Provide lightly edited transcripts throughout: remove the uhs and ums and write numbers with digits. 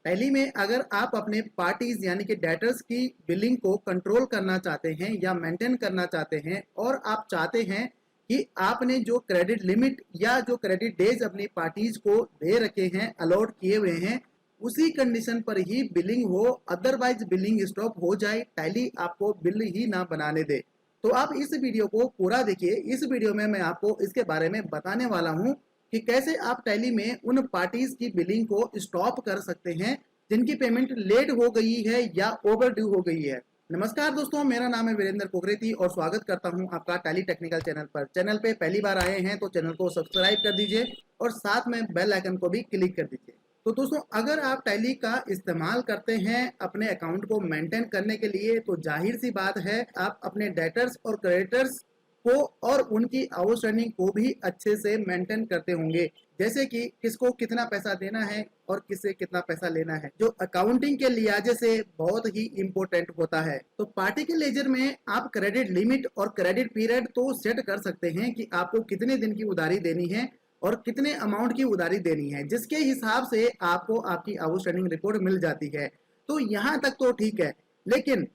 Tally में अगर आप अपने पार्टीज यानी कि डेटर्स की बिलिंग को कंट्रोल करना चाहते हैं या मेंटेन करना चाहते हैं और आप चाहते हैं कि आपने जो क्रेडिट लिमिट या जो क्रेडिट डेज अपनी पार्टीज को दे रखे हैं, अलॉट किए हुए हैं, उसी कंडीशन पर ही बिलिंग हो, अदरवाइज बिलिंग स्टॉप हो जाए, टैली आपको बिल ही ना बनाने दे। तो आप इस वीडियो को पूरा देखिए। इस वीडियो में मैं आपको इसके बारे में बताने वाला हूं कि कैसे आप टैली में उन पार्टीज की बिलिंग को स्टॉप कर सकते हैं जिनकी पेमेंट लेट हो गई है या ओवर ड्यू हो गई है। नमस्कार दोस्तों, मेरा नाम है वीरेंद्र पोखरेती और स्वागत करता हूं आपका टैली टेक्निकल चैनल पर। चैनल पे पहली बार आए हैं तो चैनल को सब्सक्राइब कर दीजिए और साथ में बेल आइकन को भी क्लिक कर दीजिए। तो दोस्तों, अगर आप टैली का इस्तेमाल करते हैं अपने अकाउंट को मेंटेन करने के लिए, तो जाहिर सी बात है आप अपने डेटर्स और क्रेडिटर्स को और उनकी आउटस्टैंडिंग को भी अच्छे से मेंटेन करते होंगे, जैसे कि किसको कितना पैसा देना है और किससे कितना पैसा लेना है, जो अकाउंटिंग के लिहाजे से बहुत ही इम्पोर्टेंट होता है। तो पार्टी के लेजर में आप क्रेडिट लिमिट और क्रेडिट पीरियड तो सेट कर सकते हैं कि आपको कितने दिन की उधारी देनी है और कितने अमाउंट की उधारी देनी है, जिसके हिसाब से आपको आपकी आउटस्टैंडिंग रिपोर्ट मिल जाती है। तो यहाँ तक तो ठीक है, लेकिन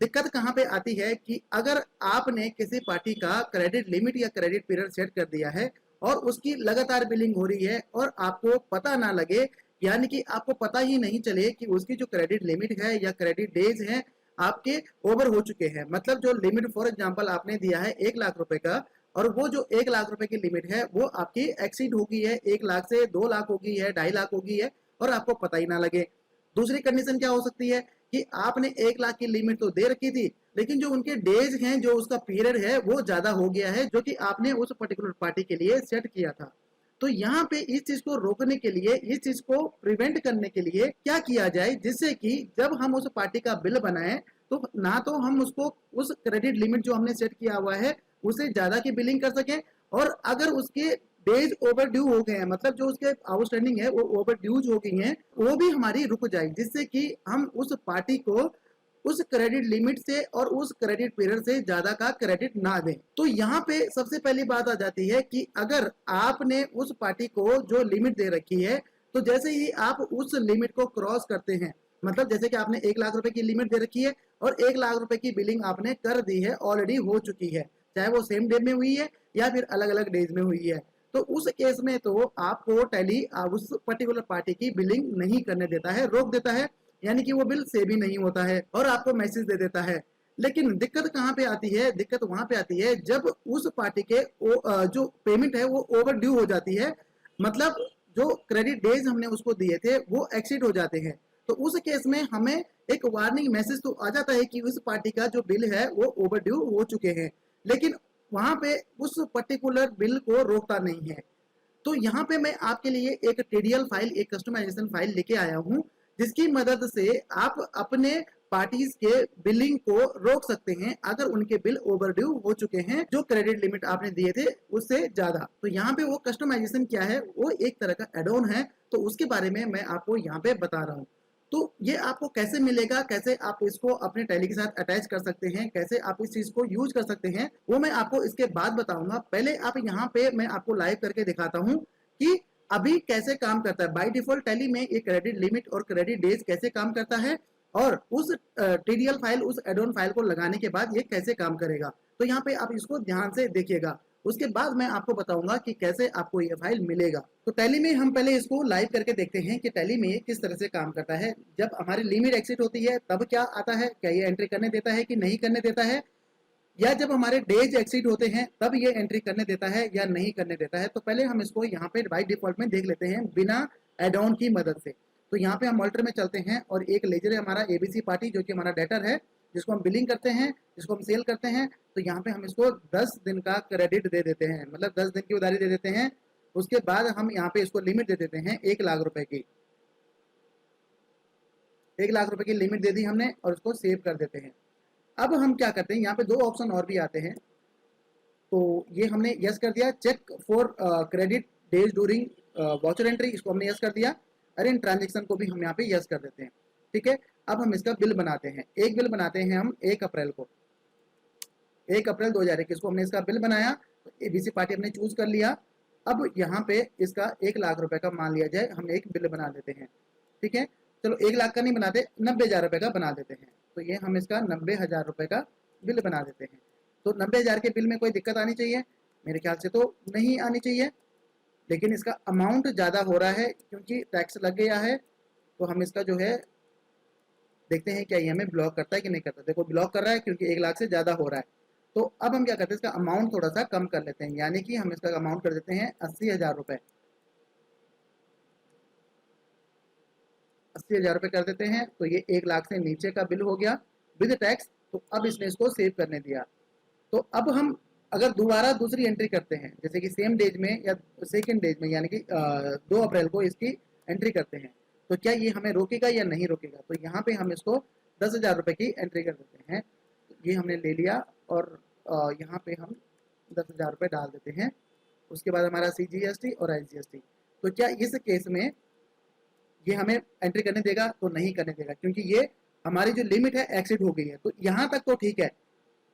दिक्कत कहाँ पे आती है कि अगर आपने किसी पार्टी का क्रेडिट लिमिट या क्रेडिट पीरियड सेट कर दिया है और उसकी लगातार बिलिंग हो रही है और आपको पता ना लगे, यानी कि आपको पता ही नहीं चले कि उसकी जो क्रेडिट लिमिट है या क्रेडिट डेज है आपके ओवर हो चुके हैं। मतलब जो लिमिट फॉर एग्जांपल आपने दिया है 1 लाख रुपए का, और वो जो 1 लाख रुपए की लिमिट है वो आपकी एक्सीड हो गई है, 1 लाख से 2 लाख हो गई है, 2.5 लाख हो गई है और आपको पता ही ना लगे। दूसरी कंडीशन क्या हो सकती है कि आपने 1 लाख की लिमिट तो दे रखी थी, लेकिन जो उनके डेज हैं, जो उसका पीरियड है वो ज्यादा हो गया है, जो कि आपने उस पर्टिकुलर पार्टी के लिए सेट किया था। तो यहाँ पे इस चीज को रोकने के लिए, इस चीज को प्रिवेंट करने के लिए क्या किया जाए, जिससे कि जब हम उस पार्टी का बिल बनाएं तो ना तो हम उसको उस क्रेडिट लिमिट जो हमने सेट किया हुआ है उसे ज्यादा की बिलिंग कर सकें, और अगर उसके डेज ओवर ड्यू हो गए हैं, मतलब जो उसके आउटस्टैंडिंग है वो ओवर ड्यूज हो गई हैं, वो भी हमारी रुक जाए, जिससे कि हम उस पार्टी को उस क्रेडिट लिमिट से और उस क्रेडिट पीरियड से ज्यादा का क्रेडिट ना दें। तो यहाँ पे सबसे पहली बात आ जाती है कि अगर आपने उस पार्टी को जो लिमिट दे रखी है, तो जैसे ही आप उस लिमिट को क्रॉस करते हैं, मतलब जैसे कि आपने 1 लाख रुपए की लिमिट दे रखी है और 1 लाख रुपए की बिलिंग आपने कर दी है, ऑलरेडी हो चुकी है, चाहे वो सेम डे में हुई है या फिर अलग अलग डेज में हुई है, तो उस केस में तो आपको टैली उस पर्टिकुलर पार्टी की बिलिंग नहीं करने देता है, रोक देता है, यानी कि वो बिल सेव भी नहीं होता है और आपको मैसेज दे देता है। लेकिन दिक्कत कहाँ पे आती है? दिक्कत वहां पे आती है जब उस पार्टी के जो पेमेंट है वो ओवर ड्यू हो जाती है, मतलब जो क्रेडिट डेज हमने उसको दिए थे वो एक्सीड हो जाते हैं। तो उस केस में हमें एक वार्निंग मैसेज तो आ जाता है कि उस पार्टी का जो बिल है वो ओवर ड्यू हो चुके हैं, लेकिन वहां पे उस पर्टिकुलर बिल को रोकता नहीं है। तो यहाँ पे मैं आपके लिए एक टीडीएल फाइल, एक कस्टमाइजेशन फाइल लेके आया हूँ, जिसकी मदद से आप अपने पार्टीज के बिलिंग को रोक सकते हैं अगर उनके बिल ओवर ड्यू हो चुके हैं, जो क्रेडिट लिमिट आपने दिए थे उससे ज्यादा। तो यहाँ पे वो कस्टमाइजेशन क्या है, वो एक तरह का एड ऑन है, तो उसके बारे में मैं आपको यहाँ पे बता रहा हूँ। तो ये आपको कैसे मिलेगा, कैसे आप इसको अपने टैली के साथ अटैच कर सकते हैं, कैसे आप इस चीज को यूज कर सकते हैं, वो मैं आपको इसके बाद बताऊंगा। पहले आप यहाँ पे मैं आपको लाइव करके दिखाता हूँ कि अभी कैसे काम करता है। बाय डिफॉल्ट टैली में ये क्रेडिट लिमिट और क्रेडिट डेज कैसे काम करता है, और उस टीडीएल फाइल, उस एड ऑन फाइल को लगाने के बाद ये कैसे काम करेगा। तो यहाँ पे आप इसको ध्यान से देखिएगा, उसके बाद मैं आपको बताऊंगा कि कैसे आपको ये फाइल मिलेगा। तो टैली में हम पहले इसको लाइव करके देखते हैं कि टैली में किस तरह से काम करता है। जब हमारी लिमिट एक्सिट होती है तब क्या आता है, क्या ये एंट्री करने देता है कि नहीं करने देता है, या जब हमारे डेज एक्सीड होते हैं तब ये एंट्री करने देता है या नहीं करने देता है। तो पहले हम इसको यहाँ पे बाय डिफॉल्ट में देख लेते हैं बिना एड ऑन की मदद से। तो यहाँ पे हम मॉनिटर में चलते हैं और एक लेजर है हमारा एबीसी पार्टी, जो कि हमारा डेटर है, जिसको हम बिलिंग करते हैं, जिसको हम सेल करते हैं। तो यहाँ पे हम इसको 10 दिन का क्रेडिट दे देते हैं, मतलब 10 दिन की उधारी दे देते हैं। उसके बाद हम यहाँ पे इसको लिमिट दे देते हैं 1 लाख रुपए की। 1 लाख रुपए की लिमिट दे दी हमने और उसको सेव कर देते हैं। अब हम क्या करते हैं, यहाँ पे 2 ऑप्शन और भी आते हैं। तो ये हमने यस कर दिया, check for credit days during voucher entry, इसको हमने यस कर दिया। अरे इन ट्रांजेक्शन को भी हम यहाँ पे यस कर देते हैं। ठीक है, अब हम इसका बिल बनाते हैं। एक बिल बनाते हैं हम 1 अप्रैल को, 1 अप्रैल 2021 को हमने इसका बिल बनाया। तो एबीसी पार्टी हमने चूज कर लिया। अब यहाँ पे इसका 1 लाख रुपए का मान लिया जाए, हम एक बिल बना देते हैं। ठीक है, चलो 1 लाख का नहीं बनाते, 90,000 रुपये का बना देते हैं। तो ये हम इसका 90,000 रुपये का बिल बना देते हैं। तो 90,000 के बिल में कोई दिक्कत आनी चाहिए? मेरे ख्याल से तो नहीं आनी चाहिए, लेकिन इसका अमाउंट ज़्यादा हो रहा है क्योंकि टैक्स लग गया है। तो हम इसका जो है देखते हैं क्या ये हमें ब्लॉक करता है कि नहीं करता। देखो ब्लॉक कर रहा है क्योंकि 1 लाख से ज़्यादा हो रहा है। तो अब हम क्या करते हैं, इसका अमाउंट थोड़ा सा कम कर लेते हैं, यानी कि हम इसका अमाउंट कर देते हैं 80,000 रुपये। 80,000 रुपये कर देते हैं। तो ये 1 लाख से नीचे का बिल हो गया विद टैक्स। तो अब इसने इसको सेव करने दिया। तो अब हम अगर दोबारा दूसरी एंट्री करते हैं, जैसे कि सेम डेज में या सेकेंड डेज में, यानी कि 2 अप्रैल को इसकी एंट्री करते हैं, तो क्या ये हमें रोकेगा या नहीं रोकेगा? तो यहाँ पे हम इसको 10,000 रुपये की एंट्री कर देते हैं। तो ये हमने ले लिया और यहाँ पे हम 10,000 रुपये डाल देते हैं। उसके बाद हमारा CGST और SGST। तो क्या इस केस में ये हमें एंट्री करने देगा? तो नहीं करने देगा, क्योंकि ये हमारी जो लिमिट है एक्सीड हो गई है। तो यहाँ तक तो ठीक है,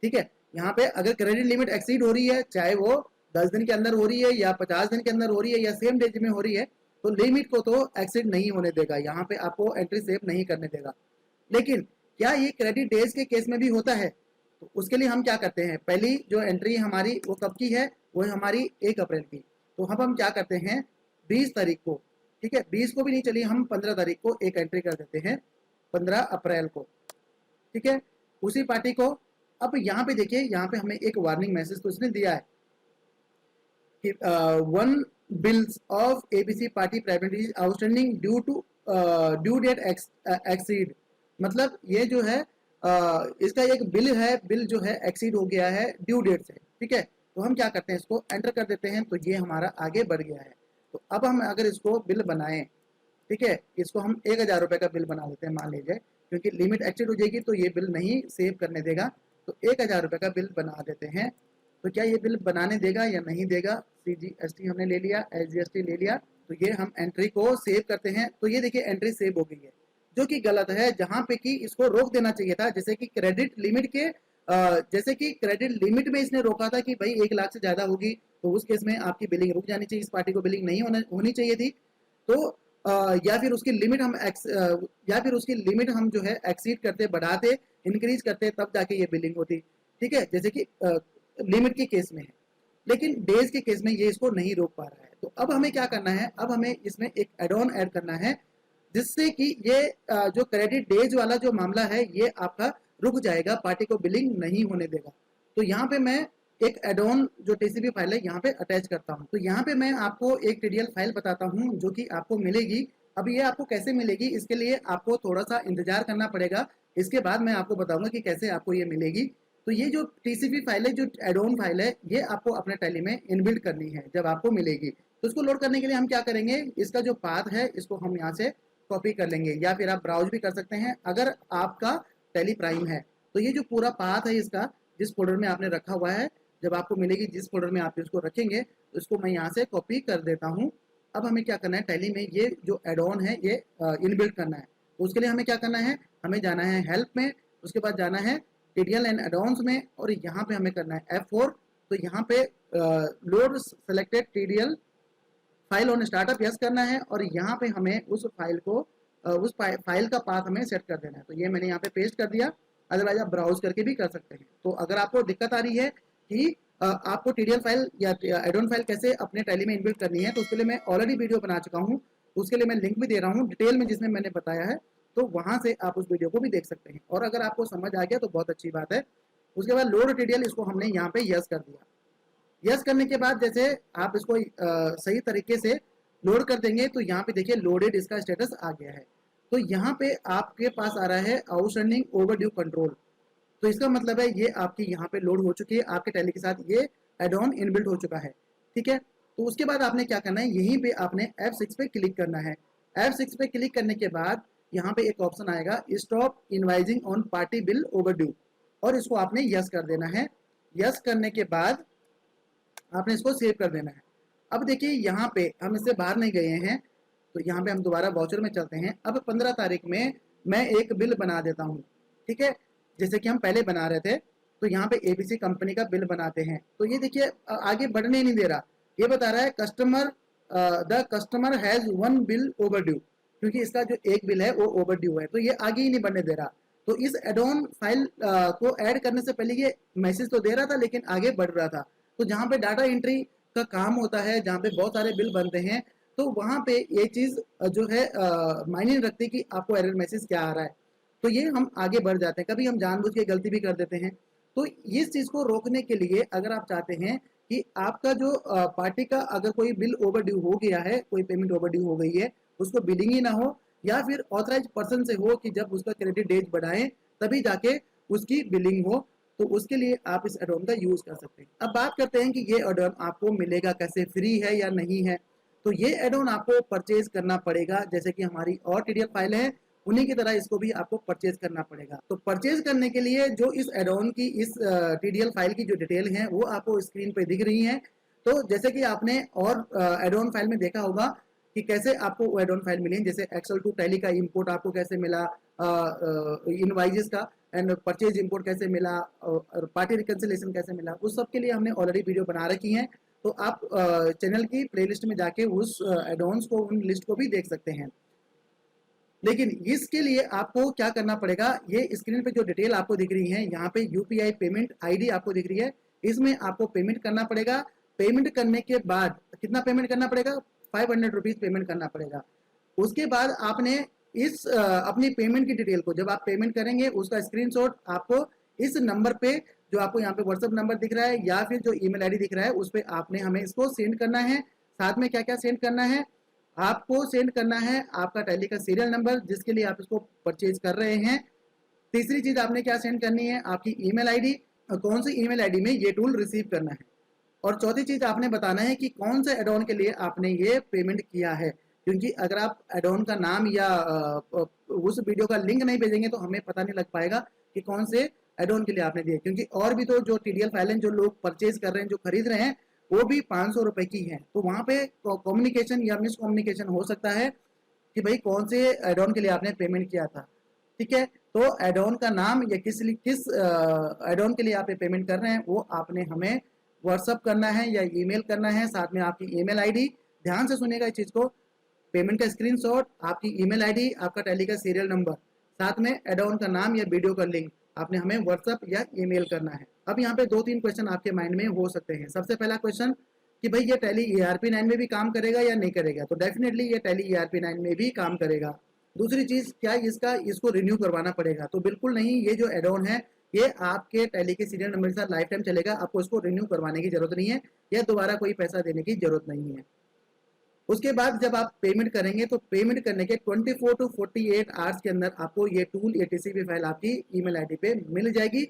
ठीक है। यहाँ पे अगर क्रेडिट लिमिट एक्सीड हो रही है, चाहे वो 10 दिन के अंदर हो रही है या 50 दिन के अंदर हो रही है या सेम डेज में हो रही है, तो लिमिट को तो एक्सीड नहीं होने देगा, यहाँ पे आपको एंट्री सेव नहीं करने देगा। लेकिन क्या ये क्रेडिट डेज के केस में भी होता है? तो उसके लिए हम क्या करते हैं, पहली जो एंट्री हमारी वो कब की है, वो है हमारी 1 अप्रैल की। तो अब हम क्या करते हैं, 20 तारीख को, ठीक है, 20 को भी नहीं चलिए, हम 15 तारीख को एक एंट्री कर देते हैं, 15 अप्रैल को, ठीक है, उसी पार्टी को। अब यहाँ पे देखिए, यहाँ पे हमें एक वार्निंग मैसेज तो इसने दिया है कि 1 bills of ABC party private is outstanding due to due date exceed. मतलब ये जो है इसका एक बिल है, बिल जो है एक्सीड हो गया है ड्यू डेट से, ठीक है। तो हम क्या करते हैं, इसको एंटर कर देते हैं। तो ये हमारा आगे बढ़ गया है। तो अब हम अगर इसको बिल बनाएं, ठीक है, इसको हम 1,000 रुपये का बिल बना लेते हैं मान लीजिए, क्योंकि लिमिट एक्सीड हो जाएगी तो ये बिल नहीं सेव करने देगा। तो 1,000 रुपये का बिल बना देते हैं। तो क्या ये बिल बनाने देगा या नहीं देगा? CGST हमने ले लिया, SGST ले लिया। तो ये हम एंट्री को सेव करते हैं। तो ये देखिए एंट्री सेव हो गई है, जो कि गलत है, जहां पे कि इसको रोक देना चाहिए था। जैसे कि क्रेडिट लिमिट के जैसे कि क्रेडिट लिमिट में इसने रोका था कि भाई 1 लाख से ज्यादा होगी, तो उस केस में आपकी बिलिंग रुक जानी चाहिए, इस पार्टी को बिलिंग नहीं होनी चाहिए थी। तो या फिर उसकी लिमिट हम जो है एक्सीड करते, बढ़ाते, इंक्रीज करते, तब जाके ये बिलिंग होती, ठीक है, जैसे कि लिमिट के केस में है। लेकिन डेज के केस में ये इसको नहीं रोक पा रहा है। तो अब हमें क्या करना है, अब हमें इसमें एक एड ऑन ऐड करना है, जिससे कि ये जो क्रेडिट डेज वाला जो मामला है ये आपका रुक जाएगा, पार्टी को बिलिंग नहीं होने देगा। तो यहाँ पे मैं एक एड ऑन जो TCP फाइल है यहाँ पे अटैच करता हूँ। तो यहाँ पे मैं आपको एक TDL फाइल बताता हूँ जो कि आपको मिलेगी। अब ये आपको कैसे मिलेगी, इसके लिए आपको थोड़ा सा इंतजार करना पड़ेगा। इसके बाद मैं आपको बताऊंगा कि कैसे आपको ये मिलेगी। तो ये जो TCP फाइल है, जो एड ऑन फाइल है, ये आपको अपने टैली में इनबिल्ट करनी है जब आपको मिलेगी। तो इसको लोड करने के लिए हम क्या करेंगे, इसका जो पाथ है इसको हम यहाँ से कॉपी कर लेंगे, या फिर आप ब्राउज भी कर सकते हैं अगर आपका टैली प्राइम है। तो ये जो पूरा पाथ है इसका, जिस फोल्डर में आपने रखा हुआ है, जब आपको मिलेगी जिस फोल्डर में आप इसको रखेंगे, तो इसको मैं यहाँ से कॉपी कर देता हूँ। अब हमें क्या करना है, टैली में ये जो एड ऑन है ये इनबिल्ट करना है। तो उसके लिए हमें क्या करना है, हमें जाना है हेल्प में, उसके बाद जाना है TDL एंड एडॉन्स में, और यहाँ पे हमें करना है F4। तो यहाँ पे load selected TDL file on startup yes करना है, और यहाँ पे हमें उस फाइल को उस फाइल का पाथ हमें सेट कर देना है। तो ये मैंने यहाँ पे पेस्ट कर दिया, अदरवाइज आप ब्राउज करके भी कर सकते हैं। तो अगर आपको दिक्कत आ रही है कि आपको TDL फाइल या एडॉन फाइल कैसे अपने टैली में इनबिल्ट करनी है, तो उसके लिए मैं ऑलरेडी वीडियो बना चुका हूँ। तो उसके लिए मैं लिंक भी दे रहा हूँ डिटेल में, जिसमें मैंने बताया है। तो वहाँ से आप उस वीडियो को भी देख सकते हैं, और अगर आपको समझ आ गया तो बहुत अच्छी बात है। उसके बाद लोड TDL, इसको हमने यहाँ पे यस कर दिया। यस करने के बाद जैसे आप इसको सही तरीके से लोड कर देंगे, तो यहाँ पे देखिए लोडेड इसका स्टेटस आ गया है। तो यहाँ पे आपके पास आ रहा है आउटस्टैंडिंग ओवरड्यू कंट्रोल। तो इसका मतलब है ये आपकी यहाँ पे लोड हो चुकी है, आपके टैली के साथ ये एड ऑन इनबिल्ट हो चुका है, ठीक है। तो उसके बाद आपने क्या करना है, यहीं पे आपने F6 पे क्लिक करना है। F6 पे क्लिक करने के बाद यहाँ पे एक ऑप्शन आएगा stop invoicing on party bill overdue, और इसको आपने यस कर देना है। यस करने के बाद आपने इसको सेव कर देना है। अब देखिए यहाँ पे हम इससे बाहर नहीं गए हैं, तो यहाँ पे हम दोबारा वाउचर में चलते हैं। अब 15 तारीख में मैं एक बिल बना देता हूँ, ठीक है, जैसे कि हम पहले बना रहे थे। तो यहाँ पे ABC कंपनी का बिल बनाते हैं। तो ये देखिए आगे बढ़ने नहीं दे रहा, ये बता रहा है the customer has 1 bill overdue, क्योंकि इसका जो एक बिल है वो ओवर ड्यू है, तो ये आगे ही नहीं बढ़ने दे रहा। तो इस एडोन फाइल को ऐड करने से पहले ये मैसेज तो दे रहा था लेकिन आगे बढ़ रहा था। तो जहाँ पे डाटा एंट्री का काम होता है, जहाँ पे बहुत सारे बिल बनते हैं, तो वहाँ पे ये चीज़ जो है मायने नहीं रखती कि आपको एरर मैसेज क्या आ रहा है। तो ये हम आगे बढ़ जाते हैं, कभी हम जानबूझ के गलती भी कर देते हैं। तो इस चीज़ को रोकने के लिए अगर आप चाहते हैं कि आपका जो पार्टी का अगर कोई बिल ओवर ड्यू हो गया है, कोई पेमेंट ओवर ड्यू हो गई है, उसको बिलिंग ही ना हो, या फिर ऑथराइज पर्सन से हो कि जब उसका क्रेडिट डेज बढ़ाएं तभी जाके उसकी बिलिंग हो, तो उसके लिए आप इस एडोन का यूज कर सकते हैं। अब बात करते हैं कि ये एडोन आपको मिलेगा कैसे, फ्री है या नहीं है। तो ये एडोन आपको परचेज करना पड़ेगा, जैसे कि हमारी और टीडीएल फाइल है उन्हीं की तरह इसको भी आपको परचेज करना पड़ेगा। तो परचेज करने के लिए जो इस एडोन की, इस टीडीएल फाइल की जो डिटेल है वो आपको स्क्रीन पे दिख रही है। तो जैसे कि आपने और एडोन फाइल में देखा होगा कि कैसे आपको वो एडोन फाइल मिली, जैसे एक्सेल टू टैली का इंपोर्ट आपको कैसे मिला, इनवाइजेस का एंड परचेज इंपोर्ट कैसे मिला, और पार्टी रिकंसिलेशन कैसे मिला, उस सब के लिए हमने ऑलरेडी वीडियो बना रखी है। तो आप चैनल की प्लेलिस्ट में जाके उस एडोन्स को, उन लिस्ट को भी देख सकते हैं। लेकिन इसके लिए आपको क्या करना पड़ेगा, ये स्क्रीन पे जो डिटेल आपको दिख रही है, यहाँ पे यूपीआई पेमेंट आईडी आपको दिख रही है, इसमें आपको पेमेंट करना पड़ेगा। पेमेंट करने के बाद कितना पेमेंट करना पड़ेगा, 500 रुपीज पेमेंट करना पड़ेगा। उसके बाद आपने इस अपनी पेमेंट की डिटेल को, जब आप पेमेंट करेंगे उसका स्क्रीनशॉट आपको इस नंबर पे, जो आपको यहाँ पे व्हाट्सएप नंबर दिख रहा है या फिर जो ईमेल आईडी दिख रहा है, उस पर आपने हमें इसको सेंड करना है। साथ में क्या क्या सेंड करना है, आपको सेंड करना है आपका टैली का सीरियल नंबर जिसके लिए आप इसको परचेज कर रहे हैं। तीसरी चीज आपने क्या सेंड करनी है, आपकी ईमेल आईडी, और कौन सी ईमेल आईडी में ये टूल रिसीव करना है। और चौथी चीज आपने बताना है कि कौन से एडोन के लिए आपने ये पेमेंट किया है, क्योंकि अगर आप एडोन का नाम या उस वीडियो का लिंक नहीं भेजेंगे तो हमें पता नहीं लग पाएगा कि कौन से एडोन के लिए आपने दिए। क्योंकि और भी तो जो टीडीएल फाइल हैं, जो लोग परचेज कर रहे हैं, जो खरीद रहे हैं, वो भी 500 रुपए की है। तो वहां पे कम्युनिकेशन या मिसकम्युनिकेशन हो सकता है कि भाई कौन से एडोन के लिए आपने पेमेंट किया था। ठीक है, तो एडोन का नाम या किस एडोन के लिए आप पेमेंट कर रहे हैं वो आपने हमें व्हाट्सअप करना है या ईमेल करना है। साथ में आपकी ईमेल आईडी, ध्यान से सुनिएगा इस चीज को, पेमेंट का स्क्रीनशॉट, आपकी ईमेल आईडी, आपका टैली का सीरियल नंबर, साथ में एडोन का नाम या वीडियो का लिंक आपने हमें व्हाट्सअप या ईमेल करना है। अब यहाँ पे 2-3 क्वेश्चन आपके माइंड में हो सकते हैं। सबसे पहला क्वेश्चन कि भाई ये टैली ERP9 में भी काम करेगा या नहीं करेगा, तो डेफिनेटली ये टैली ERP9 में भी काम करेगा। दूसरी चीज, क्या इसको रिन्यू करवाना पड़ेगा, तो बिल्कुल नहीं, ये जो एडोन है ये आपके टैली के सीरियल नंबर के साथ लाइफ टाइम चलेगा, आपको इसको रिन्यू करवाने की जरूरत नहीं है या दोबारा कोई पैसा देने की जरूरत नहीं है। उसके बाद जब आप पेमेंट करेंगे तो पेमेंट करने के 24 to 48 आवर्स के अंदर आपको ये टूल, ये टीसीपी फाइल आपकी ईमेल आईडी पे मिल जाएगी।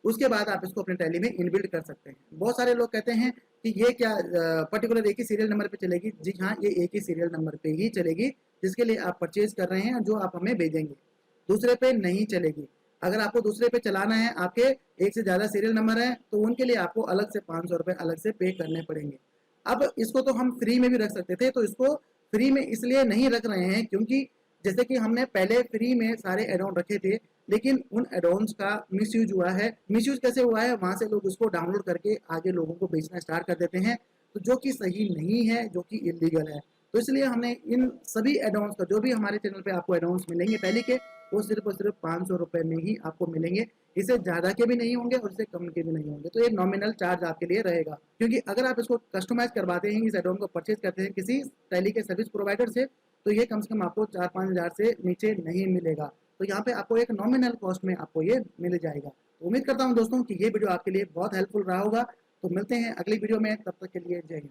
उसके बाद आप इसको अपने टैली में इनबिल्ड कर सकते हैं। बहुत सारे लोग कहते हैं कि ये क्या पर्टिकुलर एक ही सीरियल नंबर पे चलेगी। जी हाँ, ये एक ही सीरियल नंबर पे ही चलेगी जिसके लिए आप परचेज कर रहे हैं, जो आप हमें भेजेंगे, दूसरे पे नहीं चलेगी। अगर आपको दूसरे पे चलाना है, आपके एक से ज्यादा सीरियल नंबर है, तो उनके लिए आपको अलग से 500 रुपए अलग से पे करने पड़ेंगे। अब इसको तो हम फ्री में भी रख सकते थे, तो इसको फ्री में इसलिए नहीं रख रहे हैं क्योंकि जैसे कि हमने पहले फ्री में सारे एडोन रखे थे, लेकिन उन एडोन्स का मिसयूज हुआ है। मिसयूज कैसे हुआ है, वहां से लोग उसको डाउनलोड करके आगे लोगों को बेचना स्टार्ट कर देते हैं, तो जो कि सही नहीं है, जो कि इलीगल है। तो इसलिए हमने इन सभी एडोन्स का, जो भी हमारे चैनल पे आपको एडोन्स मिलेंगे पहले के, वो सिर्फ और सिर्फ 500 रुपए में ही आपको मिलेंगे। इससे ज्यादा के भी नहीं होंगे और इससे कम के भी नहीं होंगे। तो एक नॉमिनल चार्ज आपके लिए रहेगा, क्योंकि अगर आप इसको कस्टमाइज करवाते हैं, इस एडोन को परचेज करते हैं किसी टैली के सर्विस प्रोवाइडर से, तो ये कम से कम आपको 4-5 हज़ार से नीचे नहीं मिलेगा। तो यहाँ पे आपको एक नॉमिनल कॉस्ट में आपको ये मिल जाएगा। तो उम्मीद करता हूँ दोस्तों कि ये वीडियो आपके लिए बहुत हेल्पफुल रहा होगा। तो मिलते हैं अगली वीडियो में, तब तक के लिए जय हिंद।